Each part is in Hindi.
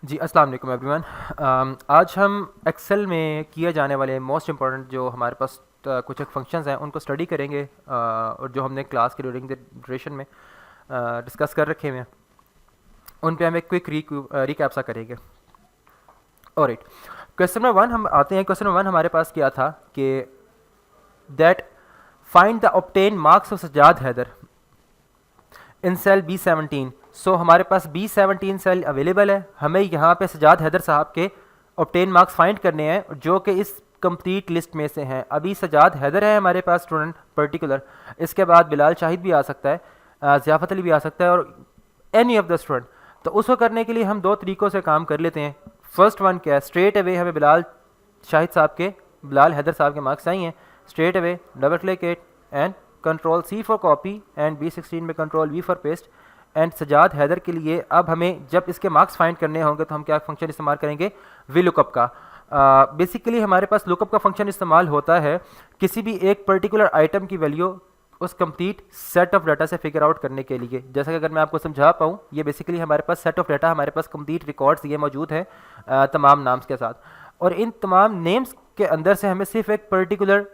जी, अस्सलाम वालेकुम एवरीवन। आज हम एक्सेल में किए जाने वाले मोस्ट इंपॉर्टेंट जो हमारे पास कुछ एक फंक्शंस हैं उनको स्टडी करेंगे, और जो हमने क्लास के ड्यूरिंग द ड्यूरेशन में डिस्कस कर रखे हुए हैं उन पे हम एक क्विक रिकैप सा करेंगे। ऑलराइट, क्वेश्चन नंबर वन हम आते हैं। क्वेश्चन नंबर वन हमारे पास क्या था कि that find the obtain marks of Sajjad Haider in cell B17। सो हमारे पास B17 सेल अवेलेबल है, हमें यहाँ पे सजाद हैदर साहब के ऑब्टेन मार्क्स फाइंड करने हैं जो कि इस कंप्लीट लिस्ट में से हैं। अभी सजाद हैदर है हमारे पास स्टूडेंट पर्टिकुलर, इसके बाद बिलाल शाहिद भी आ सकता है, ज़ियाफ़त अली भी आ सकता है, और एनी ऑफ द स्टूडेंट। तो उसको करने के लिए हम दो तरीक़ों से काम कर लेते हैं। फर्स्ट वन क्या है, स्ट्रेट अवे हमें बिलाल हैदर साहब के मार्क्स चाहिए। Straight away double click it and control C for copy and B16 में control V for paste. And Sajjad Haider के लिए अब हमें जब इसके मार्क्स फाइंड करने होंगे तो हम क्या फंक्शन इस्तेमाल करेंगे, वी लुकअप का। बेसिकली हमारे पास लुकअप का फंक्शन इस्तेमाल होता है किसी भी एक पर्टिकुलर आइटम की वैल्यू उस कंप्लीट सेट ऑफ डाटा से फिगर आउट करने के लिए। जैसा कि अगर मैं आपको समझा पाऊँ, ये बेसिकली हमारे पास सेट ऑफ डाटा, हमारे पास कंप्लीट रिकॉर्ड्स ये मौजूद हैं तमाम नाम्स के साथ, और इन तमाम नेम्स के अंदर से हमें सिर्फ एक पर्टिकुलर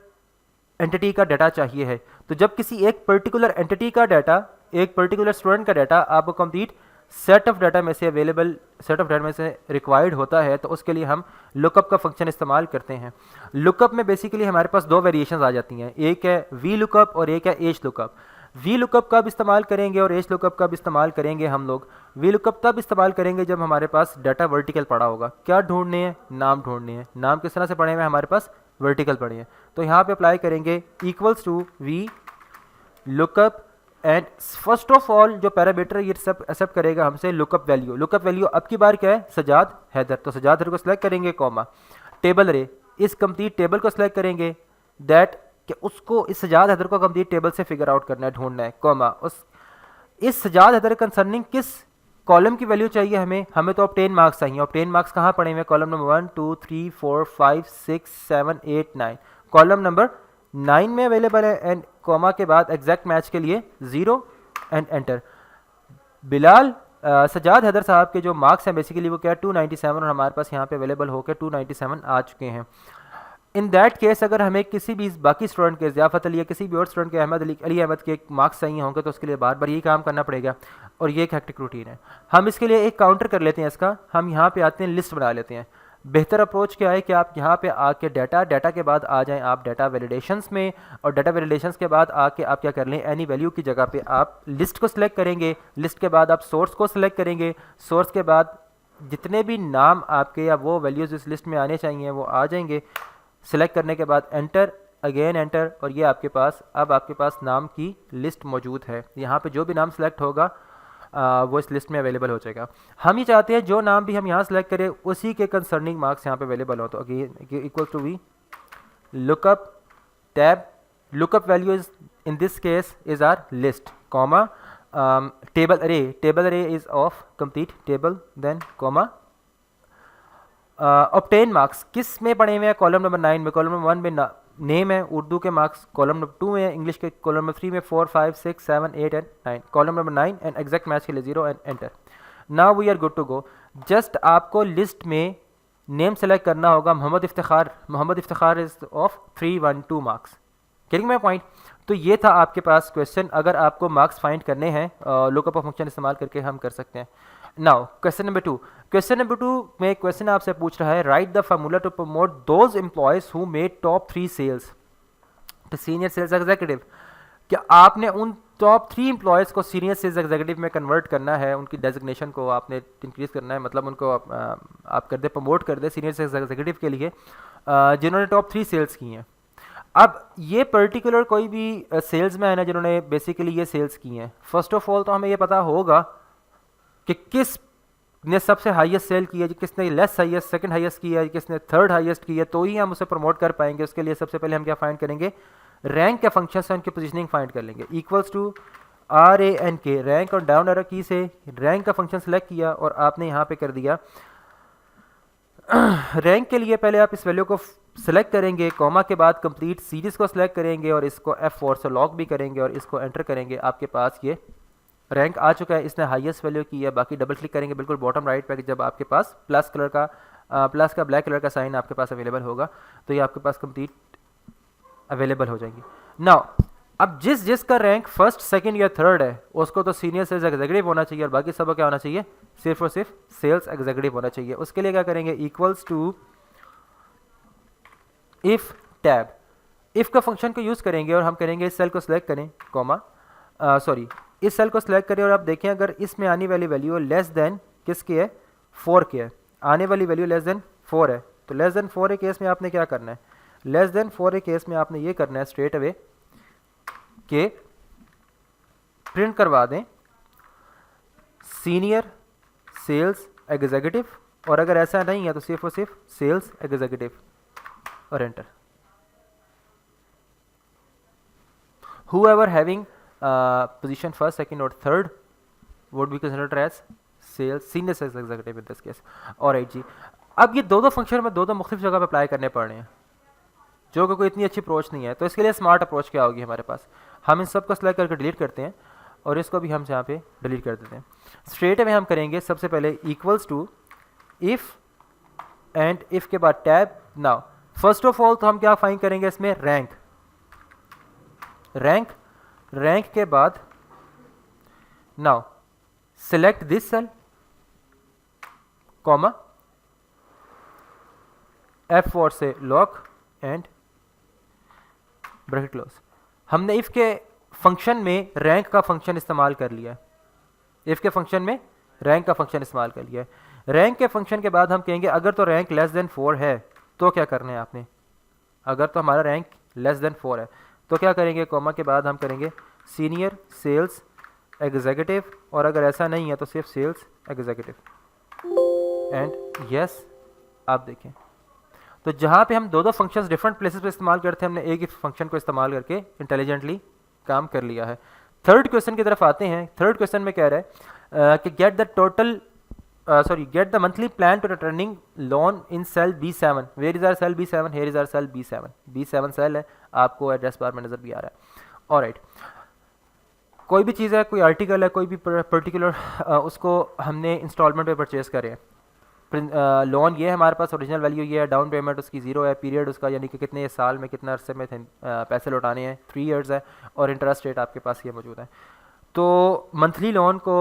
एंटिटी का डाटा चाहिए है। तो जब किसी एक पर्टिकुलर एंटिटी का डाटा, एक पर्टिकुलर स्टूडेंट का डाटा आपको कंप्लीट सेट ऑफ डाटा में से रिक्वायर्ड होता है, तो उसके लिए हम लुकअप का फंक्शन इस्तेमाल करते हैं। लुकअप में बेसिकली हमारे पास दो वेरिएशंस आ जाती हैं, एक है वी लुकअप और एक है एज लुकअप। वी लुकअप कब इस्तेमाल करेंगे और एज लुकअप कब इस्तेमाल करेंगे हम लोग? वी लुकअप तब इस्तेमाल करेंगे जब हमारे पास डाटा वर्टिकल पड़ा होगा। क्या ढूंढने हैं? नाम ढूंढने हैं। नाम किस तरह से पड़े हुए हैं? हमारे पास वर्टिकल पड़े हैं। तो यहाँ पे अप्लाई करेंगे equals to V lookup and first of all जो पैरामीटर ये सब एक्सेप्ट करेगा हमसे लुकअप वैल्यू। लुकअप वैल्यू अब की बार क्या है? सजाद हैदर। तो सजाद हैदर को सिलेक्ट करेंगे, कॉमा टेबल रे, इस कंप्लीट टेबल को सिलेक्ट करेंगे दैट कि उसको इस सजाद हैदर को कंप्लीट टेबल से फिगर आउट करना है, ढूंढना है, कॉमा उस इस सजाद हैदर कंसर्निंग किस कॉलम की वैल्यू चाहिए हमें तो ऑब्टेन मार्क्स चाहिए। ऑब्टेन मार्क्स कहाँ पड़े हुए हैं? कॉलम नंबर 1 2 3 4 5 6 7 8 9, कॉलम नंबर 9 में अवेलेबल है। एंड कॉमा के बाद एग्जैक्ट मैच के लिए 0 एंड एंटर। बिलाल सजाद हैदर साहब के जो मार्क्स हैं बेसिकली वो क्या है? 297, और हमारे पास यहाँ पे अवेलेबल होकर 297 आ चुके हैं। इन दैट केस अगर हमें किसी भी बाकी स्टूडेंट के, ज़ियाफ़त अली या किसी भी और स्टूडेंट के, अली अहमद के मार्क्स चाहिए होंगे, तो उसके लिए बार बार यही काम करना पड़ेगा, और ये एक हेक्टिक रूटीन है। हम इसके लिए एक काउंटर कर लेते हैं इसका। हम यहाँ पे आते हैं, लिस्ट बना लेते हैं। बेहतर अप्रोच क्या है कि आप यहाँ पे आके डाटा के बाद आ जाएं आप डाटा वैलिडेशंस में, और डाटा वैलिडेशंस के बाद आके आप क्या कर लें, एनी वैल्यू की जगह पे आप लिस्ट को सिलेक्ट करेंगे। लिस्ट के बाद आप सोर्स को सिलेक्ट करेंगे। सोर्स के बाद जितने भी नाम आपके या वो वैल्यूज़ इस लिस्ट में आने चाहिए वो आ जाएंगे। सिलेक्ट करने के बाद एंटर, अगेन एंटर, और ये आपके पास नाम की लिस्ट मौजूद है। यहाँ पे जो भी नाम सेलेक्ट होगा वो इस लिस्ट में अवेलेबल हो जाएगा। हम ये चाहते हैं जो नाम भी हम यहाँ सेलेक्ट करें उसी के कंसर्निंग मार्क्स यहाँ पे अवेलेबल हो। तो again equal to V lookup tab, lookup values in this case is are list, comma table array is of complete table, then comma obtain marks किस में पड़े हुए हैं? कॉलम नंबर 9 में। कॉलम नंबर 1 में नेम है, उर्दू के मार्क्स कॉलम नंबर 2 में, इंग्लिश के कॉलम नंबर 3 में 4 5 6 7 8 and 9, column number 9 and exact match के लिए 0 and enter. Now we are good to go. Just आपको लिस्ट में नेम सेलेक्ट करना होगा, Mohammad Iftikhar is of 312 marks. Getting my point? तो ये था आपके पास क्वेश्चन। अगर आपको मार्क्स फाइंड करने हैं लुकअप फंक्शन इस्तेमाल करके हम कर सकते हैं। Now question number 2। Question number 2 में क्वेश्चन आपसे पूछ रहा है, right the formula to promote those employees who made top 3 sales to senior sales executive. क्या आपने उन टॉप 3 एम्प्लॉयज़ को सीनियर सेल्स एग्जीक्यूटिव में कन्वर्ट करना है? उनकी डेजिग्नेशन को आपने इंक्रीज करना है, मतलब उनको आप कर दे, प्रमोट कर दे सीनियर सेल्स एग्जीक्यूटिव के लिए जिन्होंने टॉप 3 सेल्स की हैं। अब ये पर्टिकुलर कोई भी सेल्स मैन है जिन्होंने बेसिकली ये सेल्स की हैं। फर्स्ट ऑफ ऑल तो हमें ये पता होगा कि किस ने सबसे हाईएस्ट सेल की है, किसने लेस हाईएस्ट सेकंड हाईएस्ट की है, किसने थर्ड हाईएस्ट की है, तो ही हम उसे प्रमोट कर पाएंगे। उसके लिए सबसे पहले हम क्या फाइंड करेंगे? रैंक के फंक्शन से उनकी पोजीशनिंग फाइंड कर लेंगे। इक्वल्स टू RANK, रैंक और डाउन एरो की से रैंक का फंक्शन सेलेक्ट किया और आपने यहाँ पे कर दिया रैंक के लिए पहले आप इस वैल्यू को सेलेक्ट करेंगे, कॉमा के बाद कंप्लीट सीरीज को सिलेक्ट करेंगे और इसको F4 से लॉक भी करेंगे और इसको एंटर करेंगे। आपके पास ये रैंक आ चुका है, इसने हाईएस्ट वैल्यू की है। बाकी डबल क्लिक करेंगे बिल्कुल बॉटम राइट पे, जब आपके पास प्लस का ब्लैक कलर का साइन आपके पास अवेलेबल होगा तो ये आपके पास कंप्लीट अवेलेबल हो जाएगी। नाउ अब जिसका रैंक फर्स्ट सेकंड या थर्ड है उसको तो सीनियर सेल्स एग्जीक्यूटिव होना चाहिए और बाकी सब क्या होना चाहिए, सिर्फ और सिर्फ सेल्स एग्जीक्यूटिव होना चाहिए। उसके लिए क्या करेंगे, equals to if tab, if का फंक्शन को यूज करेंगे और हम करेंगे इस सेल को सिलेक्ट करें कॉमा सॉरी इस सेल को सिलेक्ट करें और आप देखें अगर इसमें आने वाली वैल्यू लेस देन किसकी है, 4 की है, आने वाली वैल्यू लेस देन 4 है, तो लेस देन 4 के केस में आपने क्या करना है, लेस देन 4 के केस में आपने ये करना है स्ट्रेट अवे के प्रिंट करवा दें सीनियर सेल्स एग्जीक्यूटिव, और अगर ऐसा नहीं है तो सिर्फ और सिर्फ सेल्स एग्जीक्यूटिव और enter. whoever having position first, second or third would be considered as sales senior sales executive in this case। alright जी, अब ये दो फंक्शन में दो मुख्तलिफ जगह पे अप्लाई करने पड़ रहे हैं जो कि कोई इतनी अच्छी अप्रोच नहीं है। तो इसके लिए स्मार्ट अप्रोच क्या होगी हमारे पास, हम इन सब को सिलेक्ट करके डिलीट करते हैं और इसको भी हम यहाँ पे डिलीट कर देते हैं। स्ट्रेट में हम करेंगे सबसे पहले equals to if and if के बाद tab. Now first of all तो हम क्या फाइंड करेंगे इसमें, रैंक के बाद now select this cell comma F4 से लॉक एंड ब्रैकेट क्लोज। हमने इफ के फंक्शन में रैंक का फंक्शन इस्तेमाल कर लिया है, इफ के फंक्शन में रैंक का फंक्शन इस्तेमाल कर लिया है। रैंक के फंक्शन के बाद हम कहेंगे अगर तो रैंक लेस देन 4 है तो क्या करना है आपने, अगर तो हमारा रैंक लेस देन 4 है तो क्या करेंगे, कॉमा के बाद हम करेंगे सीनियर सेल्स एग्जीक्यूटिव, और अगर ऐसा नहीं है तो सिर्फ सेल्स एग्जीक्यूटिव एंड यस। आप देखें तो जहाँ पे हम दो फंक्शंस डिफरेंट प्लेसेस पे इस्तेमाल करते हैं, हमने एक ही फंक्शन को इस्तेमाल करके इंटेलिजेंटली काम कर लिया है। थर्ड क्वेश्चन की तरफ आते हैं। थर्ड क्वेश्चन में कह रहा है कि get the monthly plan to returning loan in cell B7। Where is our cell B7, here is our cell B7 cell है, आपको एड्रेस बार में नजर भी आ रहा है। ऑलराइट, कोई भी चीज़ है, कोई आर्टिकल है, कोई भी पर्टिकुलर उसको हमने इंस्टॉलमेंट पे परचेज करें। लोन ये है हमारे पास, ओरिजिनल वैल्यू ये है, डाउन पेमेंट उसकी 0 है, पीरियड उसका यानी कि कितने साल में कितना अरसे में पैसे लौटाने हैं 3 इयर्स है, और इंटरेस्ट रेट आपके पास ये मौजूद है। तो मंथली लोन को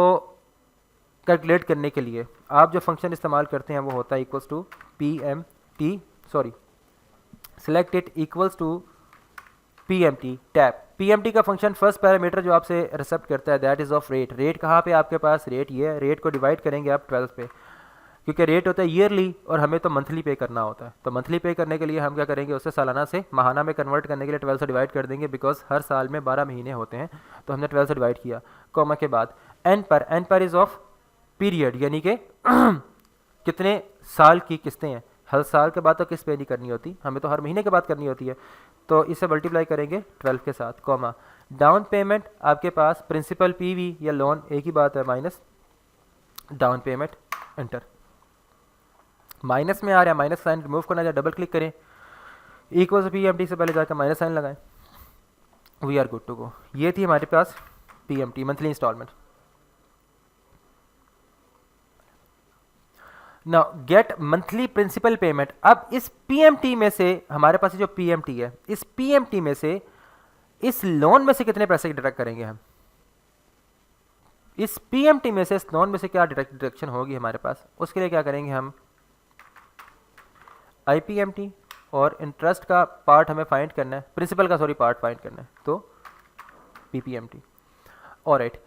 कैलकुलेट करने के लिए आप जो फंक्शन इस्तेमाल करते हैं वो होता है equals to select it equals to PMT tab. PMT का फंक्शन फर्स्ट पैरामीटर जो आपसे रिसेप्ट करता है that is of rate. Rate कहाँ पे आपके पास, रेट ये है, रेट को डिवाइड करेंगे आप 12 पे, क्योंकि रेट होता है ईयरली और हमें तो मंथली पे करना होता है। तो मंथली पे करने के लिए हम क्या करेंगे, उससे सालाना से माहाना में कन्वर्ट करने के लिए 12 से डिवाइड कर देंगे, बिकॉज हर साल में 12 महीने होते हैं, तो हमने 12 से डिवाइड किया। कॉमा के बाद एन पर इज़ ऑफ पीरियड, यानी कि कितने साल की किस्तें हैं। हर साल के बाद तो किस्त पे नहीं करनी होती, हमें तो हर महीने के बाद करनी होती है, तो इसे मल्टीप्लाई करेंगे 12 के साथ। कॉमा डाउन पेमेंट आपके पास प्रिंसिपल PV या लोन एक ही बात है, minus down payment enter. Minus में आ रहा है, माइनस साइन रिमूव करना है, डबल क्लिक करें, इक्वल PMT से पहले जाकर माइनस साइन लगाएं, we are good to go. ये थी हमारे पास PMT monthly instalment. Now get monthly principal payment. अब इस PMT में से हमारे पास जो PMT है, इस PMT में से इस लोन में से कितने पैसे डिडक्ट करेंगे हम, इस PMT में से इस लोन में से क्या डिडक्शन होगी हमारे पास, उसके लिए क्या करेंगे हम IPMT, और इंटरेस्ट का पार्ट हमें फाइंड करना है, प्रिंसिपल का पार्ट फाइंड करना है, तो PPMT। ऑलराइट,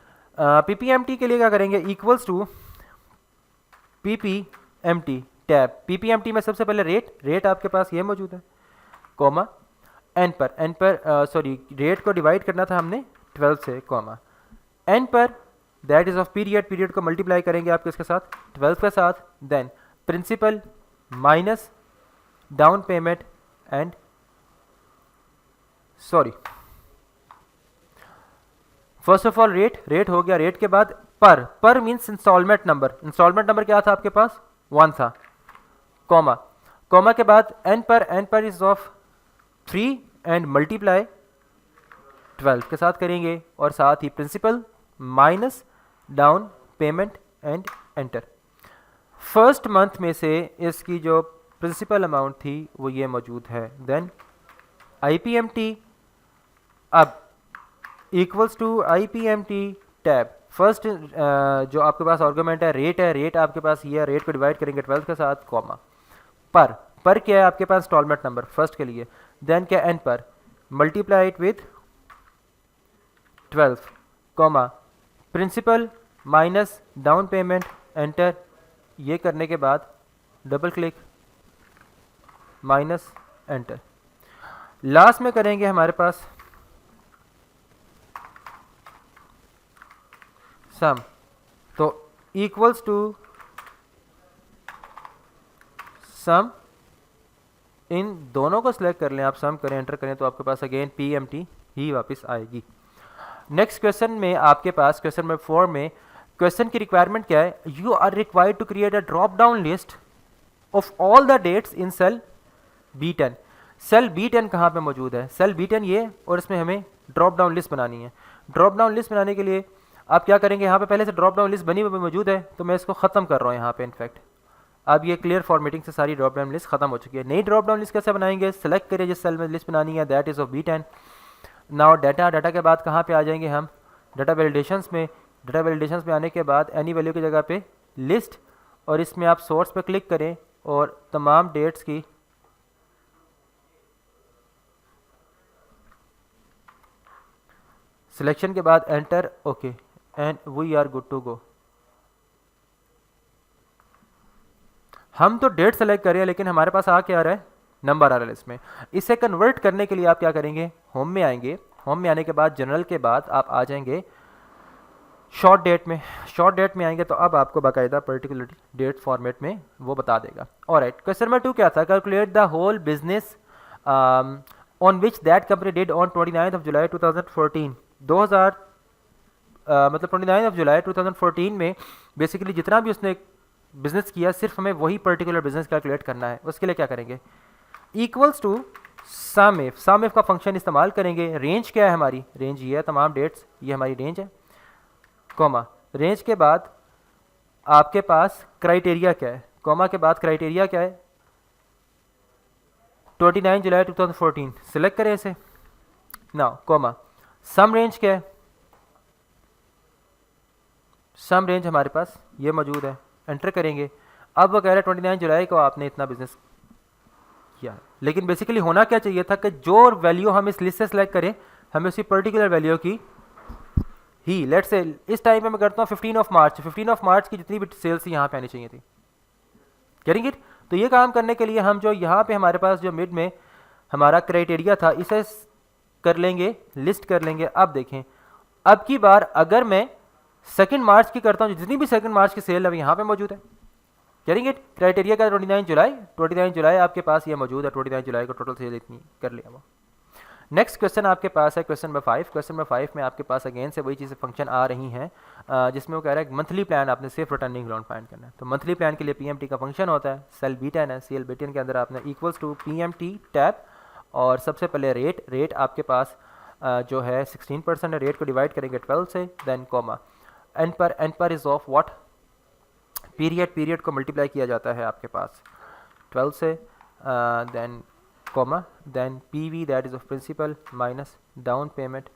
PPMT के लिए क्या करेंगे, equals to PPMT tab. PPMT में सबसे पहले रेट आपके पास ये मौजूद है, कॉमा एन पर रेट को डिवाइड करना था हमने 12 से, कॉमा एन पर दैट इज ऑफ पीरियड को मल्टीप्लाई करेंगे आप किसके साथ, 12 के साथ, then principal minus down payment and first of all rate हो गया। रेट के बाद पर मीन्स इंस्टॉलमेंट नंबर क्या था आपके पास, 1 था, कॉमा के बाद एन पर इज ऑफ 3 एंड मल्टीप्लाई 12 के साथ करेंगे, और साथ ही principal minus down payment and enter. First month में से इसकी जो प्रिंसिपल अमाउंट थी वो ये मौजूद है। देन IPMT अब equals to IPMT tab. First जो आपके पास आर्गुमेंट है रेट आपके पास ये है, रेट को डिवाइड करेंगे 12 के साथ, कॉमा पर क्या है आपके पास इंस्टॉलमेंट नंबर फर्स्ट के लिए। देन क्या एन पर multiply it with 12, comma principal minus down payment enter. ये करने के बाद double click minus enter. Last में करेंगे हमारे पास सम, तो इक्वल्स टू सम, इन दोनों को सिलेक्ट कर लें आप, सम करें एंटर करें तो आपके पास अगेन PMT ही वापस आएगी। नेक्स्ट क्वेश्चन में आपके पास क्वेश्चन नंबर 4 में क्वेश्चन की रिक्वायरमेंट क्या है, you are required to create a drop down list of all the dates in cell B10। Cell B10 कहाँ पे मौजूद है, सेल B10 ये, और इसमें हमें ड्रॉप डाउन लिस्ट बनानी है। ड्रॉप डाउन लिस्ट बनाने के लिए आप क्या करेंगे, यहाँ पे पहले से ड्रॉप डाउन लिस्ट बनी हुई मौजूद है तो मैं इसको ख़त्म कर रहा हूँ यहाँ पे। इनफैक्ट अब ये क्लियर फॉर्मेटिंग से सारी ड्रॉप डाउन लिस्ट खत्म हो चुकी है। नई ड्रॉप डाउन लिस्ट कैसे बनाएंगे, सेलेक्ट करिए जिस सेल में लिस्ट बनानी है, that is of B10। Now data के बाद कहाँ पे आ जाएंगे हम, डाटा वैलिडेशंस में। डाटा वैलिडेशंस में आने के बाद एनी वैल्यू की जगह पे लिस्ट, और इसमें आप सोर्स पे क्लिक करें और तमाम डेट्स की सिलेक्शन के बाद enter, okay, and we are good to go. हम तो डेट सेलेक्ट कर रहे हैं लेकिन हमारे पास आ क्या आ रहा है, नंबर आ रहा है इसमें। इसे कन्वर्ट करने के लिए आप क्या करेंगे, होम में आएंगे, होम में आने के बाद जनरल के बाद आप आ जाएंगे शॉर्ट डेट में। शॉर्ट डेट में आएंगे तो अब आपको बाकायदा पर्टिकुलर डेट फॉर्मेट में वो बता देगा। ऑलराइट, क्वेश्चन नंबर 2 क्या था, calculate the whole business on which that company did on 29 July 2014। 2000 मतलब 29 जुलाई 2014 में बेसिकली जितना भी उसने बिजनेस किया सिर्फ हमें वही पर्टिकुलर बिजनेस कैलकुलेट करना है। उसके लिए क्या करेंगे, इक्वल्स टू सम इफ का फंक्शन इस्तेमाल करेंगे। रेंज क्या है हमारी, रेंज ये है, तमाम डेट्स ये हमारी रेंज है, कॉमा रेंज के बाद आपके पास क्राइटेरिया क्या है, कॉमा के बाद क्राइटेरिया क्या है, 29 जुलाई 2014 सिलेक्ट करें इसे। नाउ कॉमा सम रेंज क्या है, सम रेंज हमारे पास ये मौजूद है, एंटर करेंगे। अब वो कह रहा है 29 जुलाई को आपने इतना बिजनेस किया, लेकिन बेसिकली होना क्या चाहिए था कि जो वैल्यू हम इस लिस्ट से सिलेक्ट करें हमें उसी पर्टिकुलर वैल्यू की ही, लेट्स से इस टाइम पे मैं करता हूँ 15 मार्च, 15 मार्च की जितनी भी सेल्स यहाँ पे आनी चाहिए थी, गेटिंग इट। तो ये काम करने के लिए हम जो यहाँ पे हमारे पास जो मिड में हमारा क्राइटेरिया था इसे कर लेंगे, लिस्ट कर लेंगे। अब देखें, अब की बार अगर मैं 2 मार्च की करता हूँ, जितनी भी 2 मार्च की सेल है यहाँ पे मौजूद है, गेटिंग इट। क्राइटेरिया का 29 जुलाई आपके पास ये मौजूद है, 29 जुलाई को टोटल सेल इतनी कर लिया वो। नेक्स्ट क्वेश्चन आपके पास है क्वेश्चन नंबर 5। क्वेश्चन नंबर 5 में आपके पास अगेन से वही चीज़ें फंक्शन आ रही हैं जिसमें वो कह रहा है मंथली प्लान आपने सिर्फ रिटर्निंग लोन फाइंड करना है। तो मंथली प्लान के लिए PMT का फंक्शन होता है, सेल B10 है, CL B10 के अंदर आपने इक्वल्स टू PMT टैब, और सबसे पहले रेट आपके पास जो है 16% है, रेट को डिवाइड करेंगे 12 से, देन कॉमा एन पर इज ऑफ व्हाट, पीरियड को मल्टीप्लाई किया जाता है आपके पास 12 से, then comma then PV that is of principal minus down payment,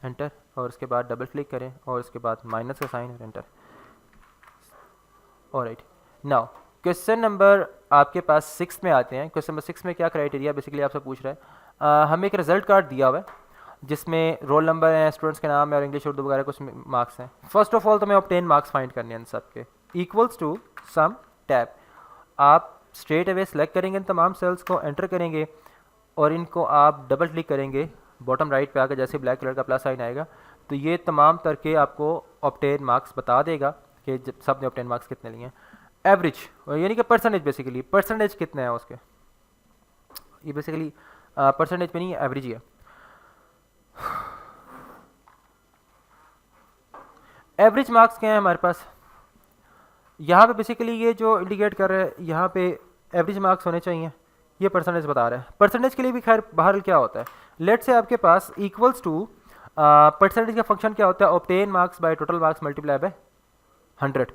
enter, और उसके बाद डबल क्लिक करें और उसके बाद माइनस का साइन और enter. Alright, now question number आपके पास 6 में आते हैं। क्वेश्चन नंबर 6 में क्या क्राइटेरिया बेसिकली आपसे पूछ रहा है, हमें एक रिजल्ट कार्ड दिया हुआ है जिसमें रोल नंबर है, स्टूडेंट्स के नाम है और इंग्लिश उर्दू वगैरह कुछ मार्क्स हैं। फर्स्ट ऑफ ऑल तो मैं ऑब्टेन मार्क्स फाइंड करने हैं इन सब के, इक्वल्स टू सम टैब। आप स्ट्रेट अवे सेलेक्ट करेंगे इन तमाम सेल्स को, एंटर करेंगे और इनको आप डबल क्लिक करेंगे बॉटम राइट पे आकर, जैसे ब्लैक कलर का प्लस साइन आएगा तो ये तमाम करके आपको ऑब्टेन मार्क्स बता देगा कि सब ने ऑब्टेन मार्क्स कितने लिए हैं। एवरेज यानी कि परसेंटेज, बेसिकली परसेंटेज कितने हैं उसके, ये बेसिकली परसेंटेज पे नहीं है, एवरेज ही है। एवरेज मार्क्स क्या है हमारे पास, यहाँ पे बेसिकली ये जो इंडिकेट कर रहा है यहाँ पे एवरेज मार्क्स होने चाहिए, ये परसेंटेज बता रहा है। परसेंटेज के लिए भी खैर बाहर क्या होता है, लेट से आपके पास इक्वल्स टू परसेंटेज का फंक्शन क्या होता है, obtain marks by total marks multiply by 100।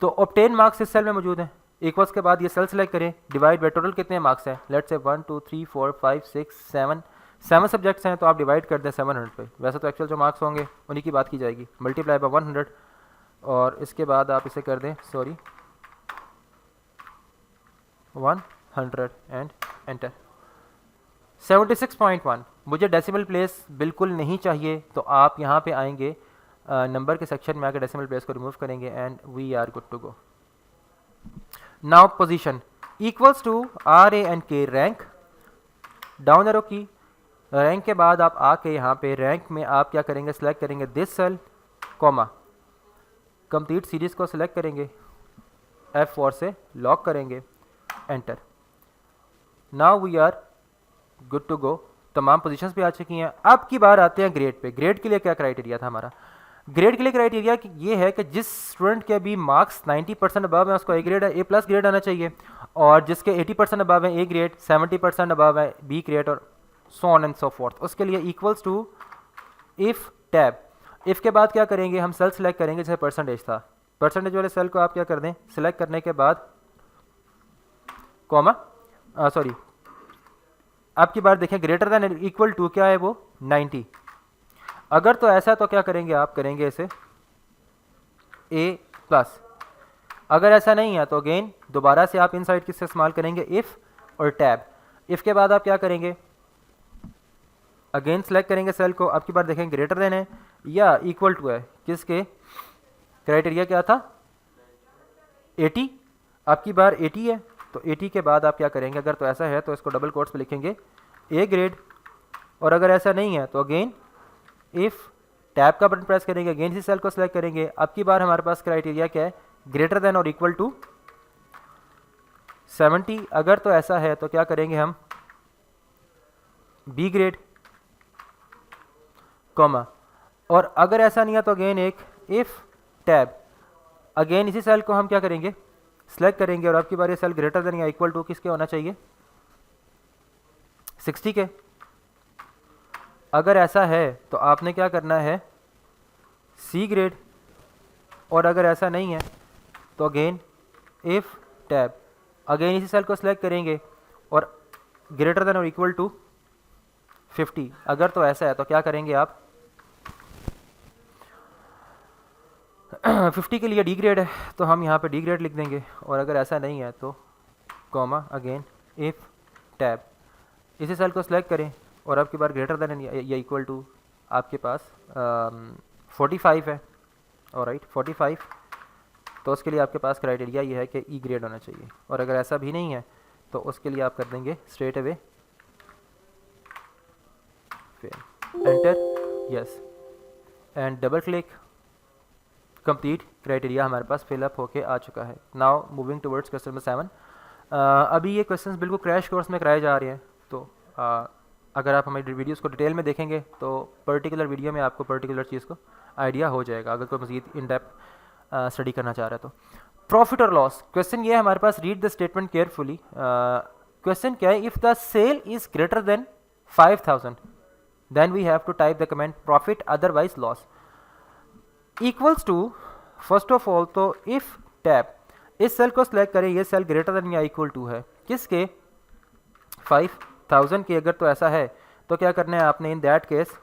तो ऑब्टेन मार्क्स इस सेल में मौजूद है, इक्वल्स के बाद ये सेल सेलेक्ट करें, डिवाइड बाय टोटल कितने मार्क्स हैं, लेट्स से 1 2 3 4 5 6 7 सब्जेक्ट्स हैं, तो आप डिवाइड कर दें 700 पे। वैसे तो एक्चुअल जो मार्क्स होंगे उन्हीं की बात की जाएगी, मल्टीप्लाई बाय 100 और इसके बाद आप इसे कर दें 100 एंड एंटर। 76.1। मुझे डेसिमल प्लेस बिल्कुल नहीं चाहिए, तो आप यहाँ पे आएंगे नंबर के सेक्शन में आकर डेसिमल प्लेस को रिमूव करेंगे and we are good to go. Now position equals to R A N K rank, down arrow key, rank के बाद आप आके यहाँ पे रैंक में आप क्या करेंगे, सेलेक्ट करेंगे this cell comma, complete series को सिलेक्ट करेंगे, F4 से लॉक करेंगे, enter. Now we are good to go, तमाम पोजीशंस पे आ चुकी हैं। अब की बार आते हैं ग्रेड पे। ग्रेड के लिए क्या क्राइटेरिया था हमारा, ग्रेड के लिए क्राइटेरिया ये है कि जिस स्टूडेंट के भी मार्क्स 90% अबव है उसको A grade, A plus grade आना चाहिए, और जिसके 80% अबव है ए ग्रेड, 70% अबव है बी ग्रेड, और so on and so forth. उसके लिए equals to if tab, if के बाद क्या करेंगे, हम सेल सेलेक्ट करेंगे जैसे परसेंटेज था, परसेंटेज वाले सेल को आप क्या कर दें, सिलेक्ट करने के बाद कॉमा, सॉरी आपकी बार देखें ग्रेटर देन इक्वल टू क्या है वो 90। अगर तो ऐसा तो क्या करेंगे, आप करेंगे इसे ए प्लस, अगर ऐसा नहीं है तो अगेन दोबारा से आप इनसाइड किससे इस्तेमाल करेंगे, इफ और टैब। इफ के बाद आप क्या करेंगे, अगेन सेलेक्ट करेंगे सेल को, आपकी बार देखेंगे ग्रेटर देन है या इक्वल टू है, किसके क्राइटेरिया क्या था 80, आपकी बार 80 है, तो 80 के बाद आप क्या करेंगे, अगर तो ऐसा है तो इसको डबल कोट्स पे लिखेंगे ए ग्रेड, और अगर ऐसा नहीं है तो अगेन इफ टैब का बटन प्रेस करेंगे, अगेन इसी सेल को सिलेक्ट करेंगे। अब की बार हमारे पास क्राइटेरिया क्या है, ग्रेटर देन और इक्वल टू 70, अगर तो ऐसा है तो क्या करेंगे हम बी ग्रेड कॉमा, और अगर ऐसा नहीं है तो अगेन एक इफ टैब, अगेन इसी सेल को हम क्या करेंगे सेलेक्ट करेंगे, और आपकी बार ये सेल ग्रेटर देन या इक्वल टू किसके होना चाहिए 60 के। अगर ऐसा है तो आपने क्या करना है सी ग्रेड, और अगर ऐसा नहीं है तो अगेन इफ टैब, अगेन इसी सेल को सिलेक्ट करेंगे और ग्रेटर देन और इक्वल टू 50, अगर तो ऐसा है तो क्या करेंगे आप 50 के लिए डी ग्रेड है तो हम यहाँ पे डी ग्रेड लिख देंगे, और अगर ऐसा नहीं है तो कॉमा, अगेन इफ टैब, इसी सेल को सिलेक्ट करें और आपकी बार ग्रेटर देन या इक्वल टू आपके पास 45 है, और राइट 45, तो उसके लिए आपके पास क्राइटेरिया ये है कि ई ग्रेड होना चाहिए, और अगर ऐसा भी नहीं है तो उसके लिए आप कर देंगे straight away enter, yes and double click, complete criteria हमारे पास फिलअप होके आ चुका है। Now moving towards question number 7। अभी ये क्वेश्चंस बिल्कुल क्रैश कोर्स में कराए जा रहे हैं, तो अगर आप हमारी वीडियोस को डिटेल में देखेंगे तो पर्टिकुलर वीडियो में आपको पर्टिकुलर चीज़ को आइडिया हो जाएगा, अगर कोई मज़ीद इन डेप्थ स्टडी करना चाह रहा है तो। प्रॉफिट और लॉस, क्वेश्चन ये है हमारे पास, read the statement carefully. Question क्या है, if the sale is greater than 5000 then we have to type the comment profit otherwise loss equals to, first of all तो इफ टैब, इस सेल को सिलेक्ट करें, ये सेल ग्रेटर देन या इक्वल टू है किसके 5000 के, अगर तो ऐसा है तो क्या करना है आपने इन दैट केस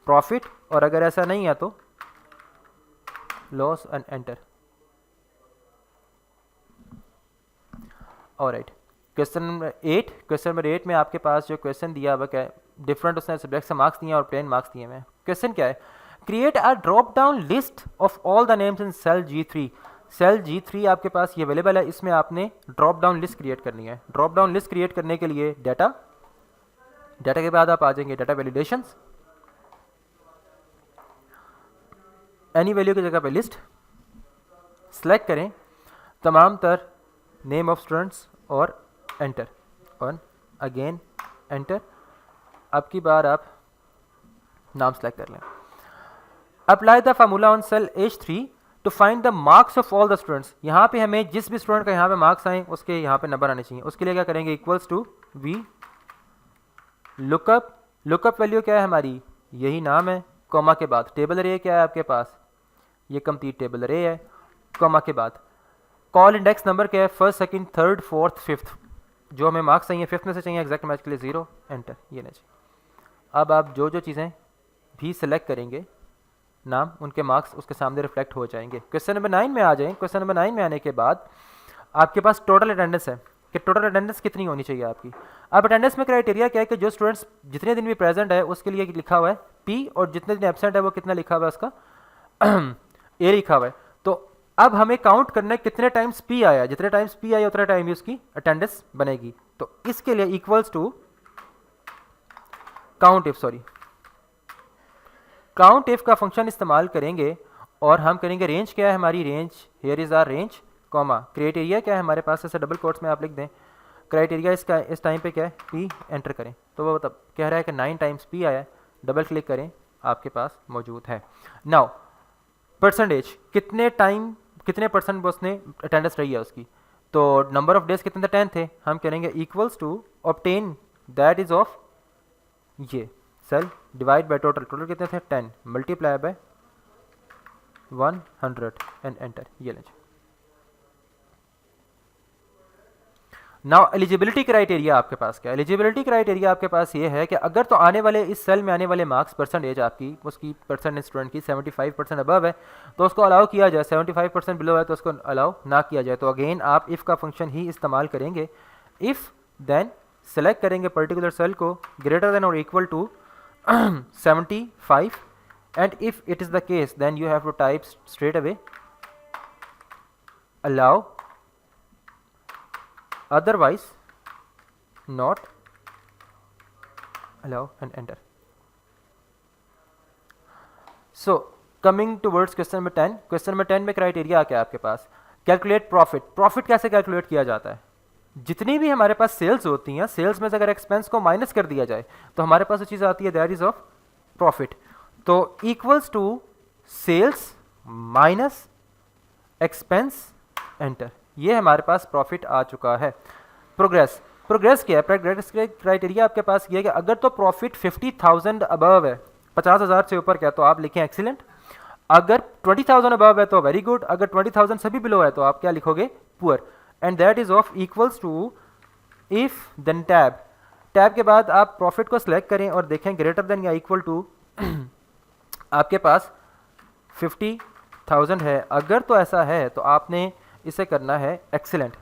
प्रॉफिट, और अगर ऐसा नहीं है तो loss and enter. Alright, question number 8, question number 8 में आपके पास जो क्वेश्चन दिया हुआ क्या है, डिफरेंट उसने सब्जेक्ट से मार्क्स दिए और प्लेन मार्क्स दिए हुए। क्वेश्चन क्या है, create a drop down list of all the names in cell G3। Cell G3 आपके पास ये अवेलेबल है, इसमें आपने ड्रॉप डाउन लिस्ट क्रिएट करनी है। ड्रॉप डाउन लिस्ट क्रिएट करने के लिए डाटा, डाटा के बाद आप आ जाएंगे डाटा वैलिडेशंस, एनी वैल्यू की जगह पे लिस्ट, सेलेक्ट करें तमाम तर नेम ऑफ स्टूडेंट्स और एंटर, और अगेन एंटर। अब की बार आप नाम सेलेक्ट कर लें। Apply the formula on cell H3 to find the marks of all the students. यहाँ पे हमें जिस भी स्टूडेंट का यहाँ पे मार्क्स आए उसके यहाँ पे नंबर आने चाहिए। उसके लिए क्या करेंगे, equals to V lookup, lookup value क्या है हमारी यही नाम है, कॉमा के बाद टेबल अरे क्या है आपके पास, ये कंप्लीट टेबल अरे है, कॉमा के बाद कॉल इंडेक्स नंबर क्या है, first second third fourth fifth, जो हमें मार्क्स चाहिए फिफ्थ में से चाहिए एग्जैक्ट मैच के लिए 0 एंटर, ये नहीं चाहिए। अब आप जो जो चीज़ें भी सिलेक्ट करेंगे नाम, उनके मार्क्स उसके सामने रिफ्लेक्ट हो जाएंगे। क्वेश्चन नंबर 9 में आ जाएं। क्वेश्चन नंबर 9 में आने के बाद आपके पास टोटल अटेंडेंस है कि टोटल अटेंडेंस कितनी होनी चाहिए आपकी। अब अटेंडेंस में क्राइटेरिया क्या है कि जो स्टूडेंट्स जितने दिन भी प्रेजेंट है उसके लिए लिखा हुआ है P, और जितने दिन एब्सेंट है वो कितना लिखा हुआ है उसका A लिखा हुआ है। तो अब हमें काउंट करना है कितने टाइम्स P आया, जितने टाइम्स P आया उतने टाइम ही उसकी अटेंडेंस बनेगी। तो इसके लिए इक्वल्स टू काउंट इफ का फंक्शन इस्तेमाल करेंगे और हम करेंगे रेंज क्या है हमारी, range here is our range, comma criteria क्या है हमारे पास, ऐसे डबल कोट्स में आप लिख दें क्राइटेरिया इसका इस टाइम पे क्या है P, एंटर करें तो वो मतलब कह रहा है कि 9 टाइम्स P आया है, डबल क्लिक करें आपके पास मौजूद है। नाउ परसेंटेज कितने टाइम कितने परसेंट उसने अटेंडेंस रही है उसकी, तो नंबर ऑफ डेज कितने 10 थे, हम करेंगे equals to obtain that is of ये cell divide by total, total कितने थे 10 मल्टीप्लाई बाय 100 एंड एंटर, ये लीजिए। नाउ एलिजिबिलिटी क्राइटेरिया आपके पास क्या है, एलिजिबिलिटी क्राइटेरिया आपके पास ये है कि अगर तो आने वाले इस सेल में आने वाले मार्क्स परसेंटेज आपकी उसकी परसेंटेज स्टूडेंट की 75% अबव है तो उसको अलाउ किया जाए, 75% बिलो है तो उसको अलाउ ना किया जाए। तो अगेन आप इफ़ का फंक्शन ही इस्तेमाल करेंगे, इफ़ देन सेलेक्ट करेंगे पर्टिकुलर सेल को ग्रेटर देन और equal to 75 and if it is the case then you have to type straight away allow, otherwise not allow and enter. So coming towards question number 10, question number 10 में क्राइटेरिया क्या है आपके पास, कैलकुलेट प्रॉफिट। प्रॉफिट कैसे कैलकुलेट किया जाता है, जितनी भी हमारे पास सेल्स होती हैं सेल्स में से अगर एक्सपेंस को माइनस कर दिया जाए तो हमारे पास वो चीज़ आती है दैट इज ऑफ प्रॉफिट। तो equals to sales minus expense enter, ये हमारे पास प्रॉफिट आ चुका है। प्रोग्रेस क्या है, प्रोग्रेस के क्राइटेरिया आपके पास ये है कि अगर तो प्रॉफिट 50,000 अबव है, 50,000 से ऊपर क्या, तो आप लिखें एक्सीलेंट, अगर 20,000 अबव है तो वेरी गुड, अगर 20,000 से भी बिलो है तो आप क्या लिखोगे poor, and that is of equals to if then tab. Tab के बाद आप प्रॉफिट को सिलेक्ट करें और देखें ग्रेटर देन या इक्वल टू आपके पास 50,000 है, अगर तो ऐसा है तो आपने इसे करना है एक्सीलेंट,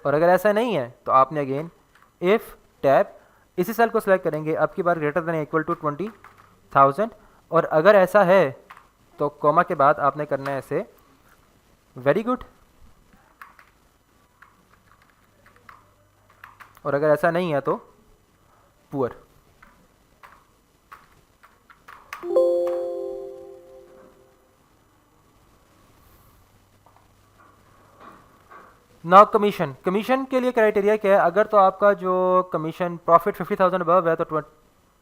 और अगर ऐसा नहीं है तो आपने अगेन इफ टैब इसी सेल को सिलेक्ट करेंगे, अब की बार ग्रेटर देन या इक्वल टू 20,000, और अगर ऐसा है तो कॉमा के बाद आपने करना है इसे वेरी गुड, और अगर ऐसा नहीं है तो पुअर। नाउ कमीशन के लिए क्राइटेरिया क्या है, अगर तो आपका जो कमीशन प्रॉफिट 50,000 अबव है तो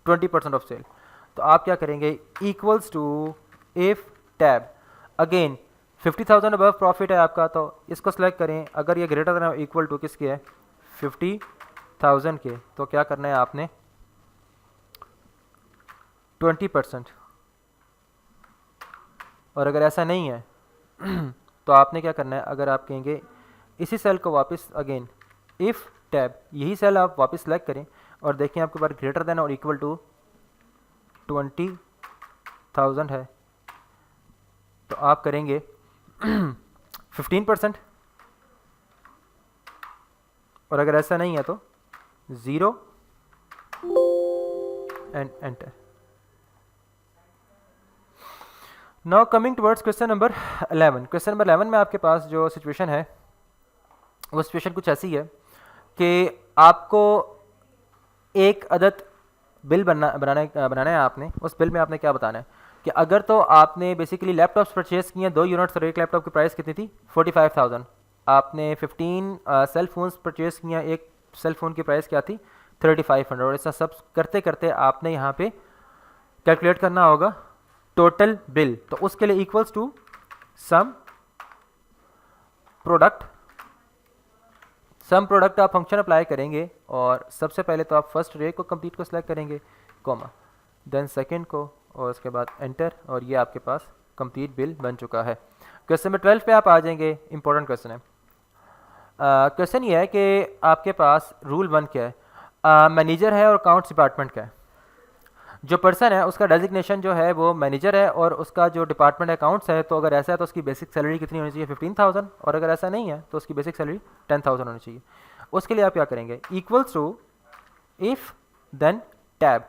20% ऑफ सेल, तो आप क्या करेंगे equals to if tab, again 50,000 above profit है आपका तो इसको सेलेक्ट करें, अगर ये ग्रेटर देन इक्वल टू किसके है 50,000 के, तो क्या करना है आपने 20%, और अगर ऐसा नहीं है तो आपने क्या करना है, अगर आप कहेंगे इसी सेल को वापस अगेन इफ़ टैब, यही सेल आप वापस सेलेक्ट करें और देखें आपके पास ग्रेटर देन और इक्वल टू 20,000 है, तो आप करेंगे 15%, और अगर ऐसा नहीं है तो 0 and enter. Now coming towards question number 11। Question number 11 में आपके पास जो सिचुएशन है वो सिचुएशन कुछ ऐसी है कि आपको एक अदद बिल बनाना है आपने, उस बिल में आपने क्या बताना है कि अगर तो आपने बेसिकली लैपटॉप्स परचेज किए 2 यूनिट्स और एक लैपटॉप की प्राइस कितनी थी 45,000, आपने 15 सेल फोन्स परचेज किया, एक सेल फोन की प्राइस क्या थी 3,500, और ऐसा सब करते करते आपने यहाँ पे कैलकुलेट करना होगा टोटल बिल, तो उसके लिए इक्वल्स टू सम प्रोडक्ट आप फंक्शन अप्लाई करेंगे और सबसे पहले तो आप फर्स्ट रे को कंप्लीट को सिलेक्ट करेंगे, कॉमा, देन सेकंड को, और उसके बाद एंटर, और ये आपके पास कंप्लीट बिल बन चुका है। क्वेश्चन नंबर 12 पे आप आ जाएंगे। इंपॉर्टेंट क्वेश्चन है। क्वेश्चन ये है कि आपके पास रूल 1 क्या है, मैनेजर है और अकाउंट्स डिपार्टमेंट का है। जो पर्सन है उसका डेजिग्नेशन जो है वो मैनेजर है और उसका जो डिपार्टमेंट अकाउंट्स है, तो अगर ऐसा है तो उसकी बेसिक सैलरी कितनी होनी चाहिए, 15,000, और अगर ऐसा नहीं है तो उसकी बेसिक सैलरी 10,000 होनी चाहिए। उसके लिए आप क्या करेंगे, equals to if then tab,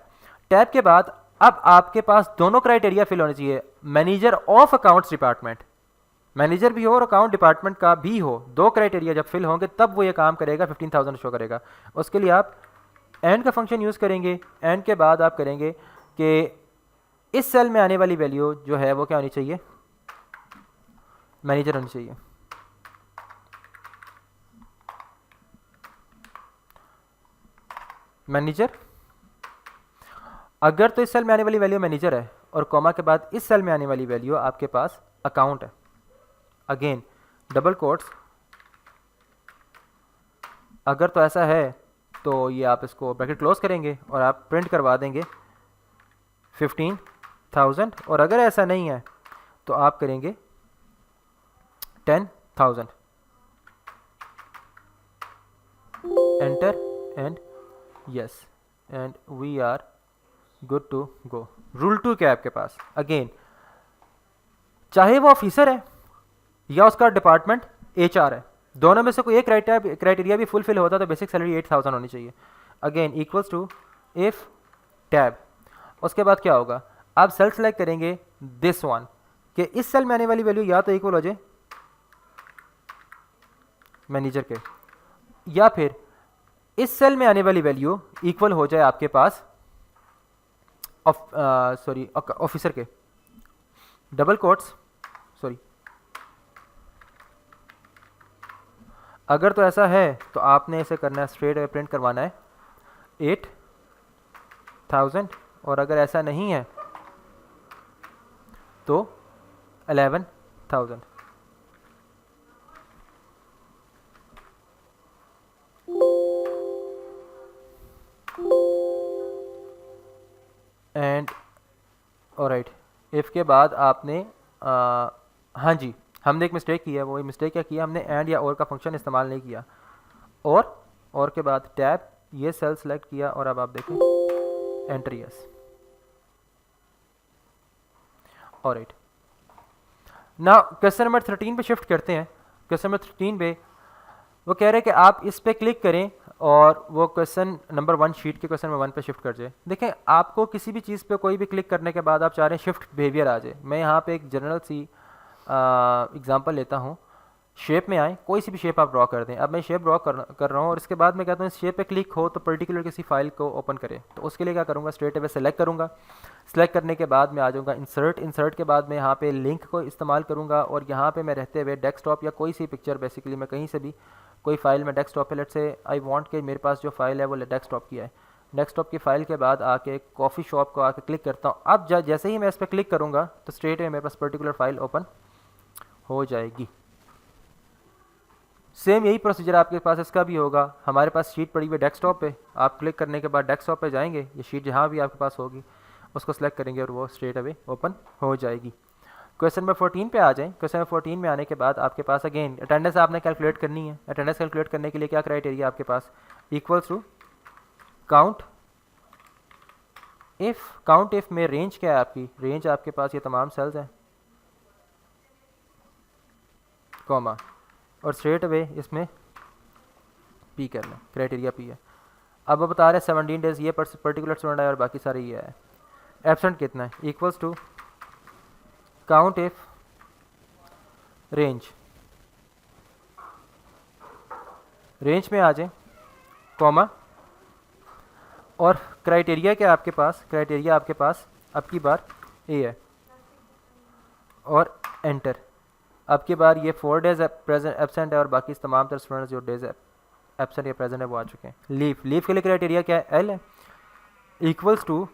tab के बाद अब आपके पास दोनों क्राइटेरिया फिल होने चाहिए, manager of accounts department, manager भी हो और अकाउंट डिपार्टमेंट का भी हो, दो क्राइटेरिया जब फिल होंगे तब वो ये काम करेगा, 15,000 शो करेगा। उसके लिए आप एंड का फंक्शन यूज़ करेंगे। एंड के बाद आप करेंगे कि इस सेल में आने वाली वैल्यू जो है वो क्या होनी चाहिए, मैनेजर होनी चाहिए। मैनेजर, अगर तो इस सेल में आने वाली वैल्यू मैनेजर है और कॉमा के बाद इस सेल में आने वाली वैल्यू आपके पास अकाउंट है, अगेन डबल कोट्स, अगर तो ऐसा है तो ये आप इसको ब्रैकेट क्लोज करेंगे और आप प्रिंट करवा देंगे 15,000, और अगर ऐसा नहीं है तो आप करेंगे 10,000, enter and yes, and we are good to go. Rule 2 क्या है आपके पास, अगेन चाहे वो ऑफिसर है या उसका डिपार्टमेंट HR है, दोनों में से कोई एक क्राइटेरिया भी फुलफिल होता तो बेसिक सैलरी 8,000 होनी चाहिए। Again equals to if tab, उसके बाद क्या होगा, आप सेल सेलेक्ट करेंगे दिस वन, कि इस सेल में आने वाली वैल्यू या तो इक्वल हो जाए मैनेजर के, या फिर इस सेल में आने वाली वैल्यू इक्वल हो जाए आपके पास ऑफिसर के, डबल कोट्स, सॉरी, अगर तो ऐसा है तो आपने इसे करना है स्ट्रेट अवे प्रिंट करवाना है 8,000, और अगर ऐसा नहीं है तो 11,000। एंड ऑलराइट, इफ़ के बाद आपने हाँ जी, हमने एक मिस्टेक की है। वो मिस्टेक क्या किया, हमने एंड या और का फंक्शन इस्तेमाल नहीं किया, और के बाद टैब, ये सेल सेलेक्ट किया, और अब आप देखें एंटर यस, ऑलराइट। ना क्वेश्चन नंबर 13 पे शिफ्ट करते हैं। क्वेश्चन नंबर 13 पे वो कह रहे हैं कि आप इस पे क्लिक करें और वो क्वेश्चन नंबर 1 शीट के क्वेश्चन नंबर 1 पे शिफ्ट कर जाए। देखें, आपको किसी भी चीज़ पे कोई भी क्लिक करने के बाद आप चाह रहे हैं शिफ्ट बिहेवियर आ जाए। मैं यहाँ पे एक जनरल सी एग्जांपल लेता हूँ। शेप में आए, कोई सी भी शेप आप ड्रॉ कर दें। अब मैं शेप ड्रॉ कर रहा हूँ और इसके बाद मैं कहता हूँ इस शेप पे क्लिक हो तो पर्टिकुलर किसी फाइल को ओपन करे। तो उसके लिए क्या करूँगा, स्ट्रेट अवे सेलेक्ट करूँगा। सेलेक्ट करने के बाद मैं आ जाऊँगा इंसर्ट के बाद मैं यहाँ पे लिंक को इस्तेमाल करूँगा, और यहाँ पे मैं रहते हुए डेस्कटॉप या कोई सी पिक्चर, बेसिकली मैं कहीं से भी कोई फाइल में डेस्कटॉप पे, लेट से आई वांट के मेरे पास जो फाइल है वो डेस्कटॉप की है। डेस्कटॉप की फाइल के बाद आके कॉफ़ी शॉप को आके क्लिक करता हूँ। अब जैसे ही मैं इस पर क्लिक करूँगा तो स्ट्रेट अवे मेरे पास पर्टिकुलर फाइल ओपन हो जाएगी। सेम यही प्रोसीजर आपके पास इसका भी होगा। हमारे पास शीट पड़ी हुई है डेस्कटॉप पे, आप क्लिक करने के बाद डेस्कटॉप पे जाएंगे, ये शीट जहाँ भी आपके पास होगी उसको सेलेक्ट करेंगे और वो स्ट्रेट अवे ओपन हो जाएगी। क्वेश्चन नंबर 14 पे आ जाएं। क्वेश्चन नंबर 14 में आने के बाद आपके पास अगेन अटेंडेंस आपने कैलकुलेट करनी है। अटेंडेंस कैलकुलेट करने के लिए क्या क्राइटेरिया आपके पास, इक्वल्स टू काउंट इफ़ में रेंज क्या है आपकी, रेंज आपके पास ये तमाम सेल्स हैं, कॉमा, और स्ट्रेट अवे इसमें पी करना, क्राइटेरिया पी है। अब वो बता रहे हैं 17 डेज ये पर्टिकुलर स्टूडेंट है और बाकी सारे ये है। एब्सेंट कितना है, equals to count if range, range में आ जाए, कॉमा, और क्राइटेरिया क्या आपके पास, क्राइटेरिया आपके पास अब की बार ए है, और एंटर। अब की बार ये 4 डेज प्रेजेंट एब्सेंट है और बाकी तमाम तरह स्टूडेंट्स जो डेज एब्सेंट या प्रेजेंट है वो आ चुके हैं। लीव के लिए क्राइटेरिया क्या है, एल है, equals to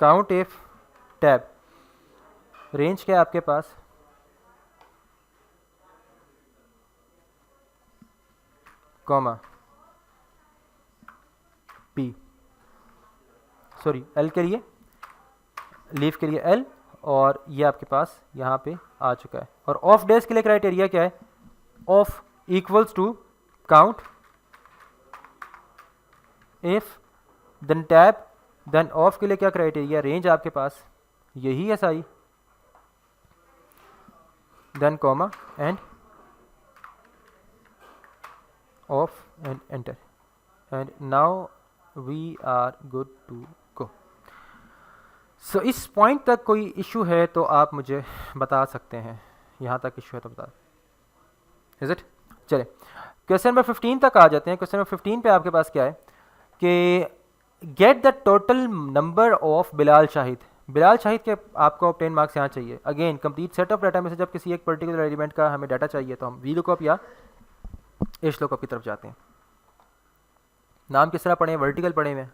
count if tab, range क्या है आपके पास कॉमा पी, सॉरी एल के लिए, लीफ के लिए एल, और ये आपके पास यहाँ पे आ चुका है। और ऑफ डेज के लिए क्राइटेरिया क्या है, of equals to count, if, then tab, then of के लिए क्या क्राइटेरिया, रेंज आपके पास यही है सारी, then comma end of and enter, and now we are good to go. So इस पॉइंट तक कोई इशू है तो आप मुझे बता सकते हैं, यहाँ तक इशू है तो बता, इज इट। चले क्वेश्चन नंबर 15 तक आ जाते हैं। क्वेश्चन नंबर 15 पे आपके पास क्या है कि get the total number of Bilal Shahid. Bilal Shahid के आपको ऑब्टेन मार्क्स यहाँ चाहिए। Again complete set of data में से जब किसी एक पर्टिकुलर एलिमेंट का हमें डाटा चाहिए तो हम वी लुकअप या एच लुकअप की तरफ जाते हैं। नाम किस तरह पढ़े, वर्टिकल पढ़े हुए,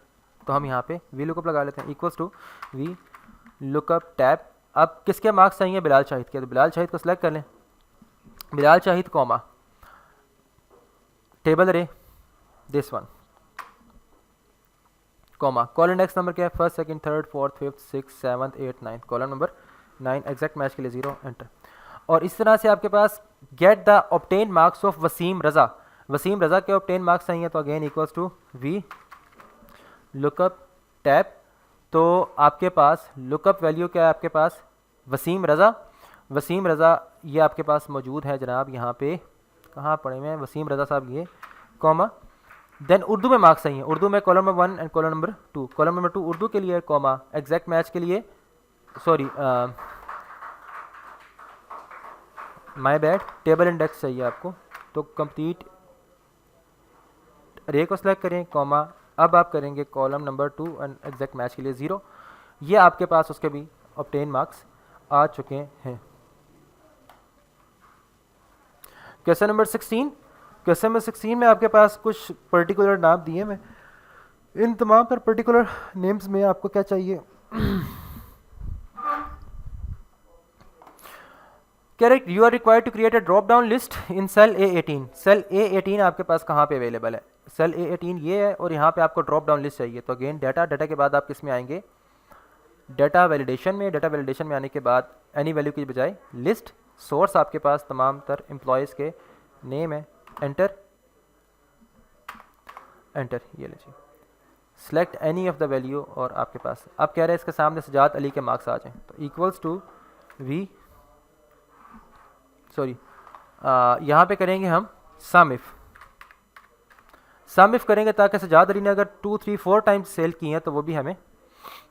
तो हम यहाँ पे वी लुकअप लगा लेते हैं, equals to V lookup tab. अब किसके मार्क्स चाहिए, बिलाल शाहिद के, तो बिलाल शाहिद को सिलेक्ट कर लें, Bilal Shahid comma table array this one, comma column index number क्या है, first second third fourth fifth six seventh eight ninth, column number 9, exact match के लिए 0, एंटर। और इस तरह से आपके पास get the obtain marks of Waseem Raza, Waseem Raza के ऑब्टेन मार्क्स चाहिए तो again equals to V lookup tab. तो आपके पास लुकअप वैल्यू क्या है, आपके पास वसीम रज़ा, वसीम रज़ा ये आपके पास मौजूद है जनाब, यहाँ पे कहाँ पढ़े हुए हैं वसीम रज़ा साहब, ये कॉमा देन उर्दू में मार्क्स चाहिए, उर्दू में column number 1 and column number 2, column number 2 Urdu के लिए कॉमा एग्जैक्ट मैच के लिए, sorry my bad, table index चाहिए आपको, तो कंप्लीट रे को सिलेक्ट करें, कॉमा अब आप करेंगे column number 2 and exact match के लिए 0। ये आपके पास उसके भी ऑब्टेन मार्क्स आ चुके हैं। क्वेश्चन नंबर 16, क्वेश्चन नंबर 16 में आपके पास कुछ पर्टिकुलर नाम दिए हैं, इन तमाम पर पर्टिकुलर नेम्स में आपको क्या चाहिए, correct, you are required to create a drop down list in cell A18। Cell A18 आपके पास कहाँ पे अवेलेबल है, सेल A18 ये है, और यहाँ पे आपको ड्रॉप डाउन लिस्ट चाहिए। तो अगेन डाटा, डाटा के बाद आप किस में आएंगे, डाटा वैलिडेशन में, डाटा वैलिडेशन में आने के बाद एनी वैल्यू की बजाय लिस्ट, सोर्स आपके पास तमाम तर एम्प्लॉयज़ के नेम है, एंटर, एंटर, ये लीजिए select any of the value, और आपके पास अब कह रहे हैं इसके सामने सजाद अली के मार्क्स आ जाएं, तो इक्वल्स टू वी, सॉरी यहाँ पे करेंगे हम सम इफ, सम इफ करेंगे ताकि सजाद अली ने अगर 2 3 4 टाइम्स सेल की हैं तो वो भी हमें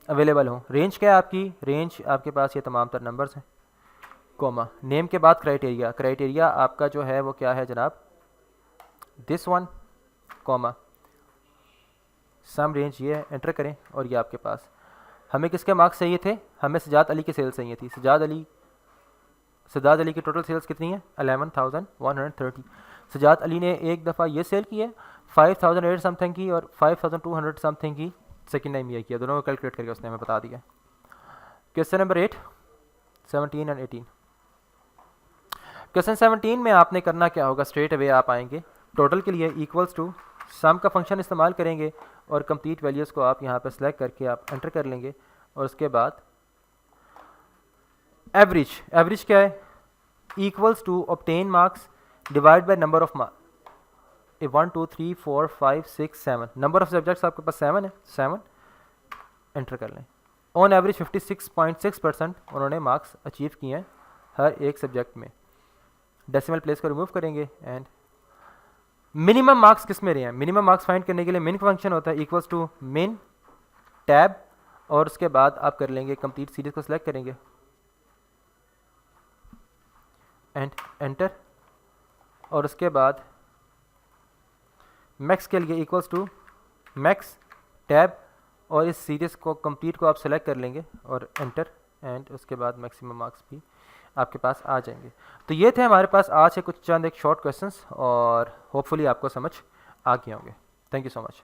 अवेलेबल हो। रेंज क्या है आपकी, रेंज आपके पास ये तमाम तर नंबर्स हैं, कॉमा नेम के बाद क्राइटेरिया, क्राइटेरिया आपका जो है वो क्या है जनाब, this one, comma sum range ये है, एंटर करें। और ये आपके पास हमें किसके मार्क्स चाहिए थे, हमें सजाद अली की सेल्स चाहिए थी, सजाद अली की टोटल सेल्स कितनी है 11,130। सजाद अली ने एक दफ़ा ये सेल की है 5,008 समथिंग की, और 5,200 समथिंग की सेकेंड टाइम ये किया, दोनों को कैलकुलेट करके उसने हमें बता दिया। Question number 8, 17 and 18। क्वेश्चन 17 में आपने करना क्या होगा, स्ट्रेट अवे आप आएंगे टोटल के लिए इक्वल्स टू सम का फंक्शन इस्तेमाल करेंगे, और कंप्लीट वैल्यूज़ को आप यहाँ पर सेलेक्ट करके आप एंटर कर लेंगे, और उसके बाद एवरेज, एवरेज क्या है, equals to obtain marks divide by number of 1 2 3 4 5 6 7, number of subjects आपके पास 7 है, 7 एंटर कर लें। ऑन एवरेज 56.6% उन्होंने मार्क्स अचीव किए हैं हर एक सब्जेक्ट में। डेसिमल प्लेस को रिमूव करेंगे, एंड मिनिमम मार्क्स किस में रहे हैं, मिनिमम मार्क्स फाइंड करने के लिए मिन फंक्शन होता है, इक्वल्स टू मिन टैब, और उसके बाद आप कर लेंगे कंप्लीट सीरीज को सिलेक्ट करेंगे एंड एंटर, और उसके बाद मैक्स के लिए इक्वल्स टू मैक्स टैब, और इस सीरीज को कंप्लीट को आप सेलेक्ट कर लेंगे और एंटर, एंड उसके बाद मैक्सिमम मार्क्स भी आपके पास आ जाएंगे। तो ये थे हमारे पास आज के कुछ चंद एक शॉर्ट क्वेश्चंस, और होपफुली आपको समझ आ गए होंगे। Thank you so much.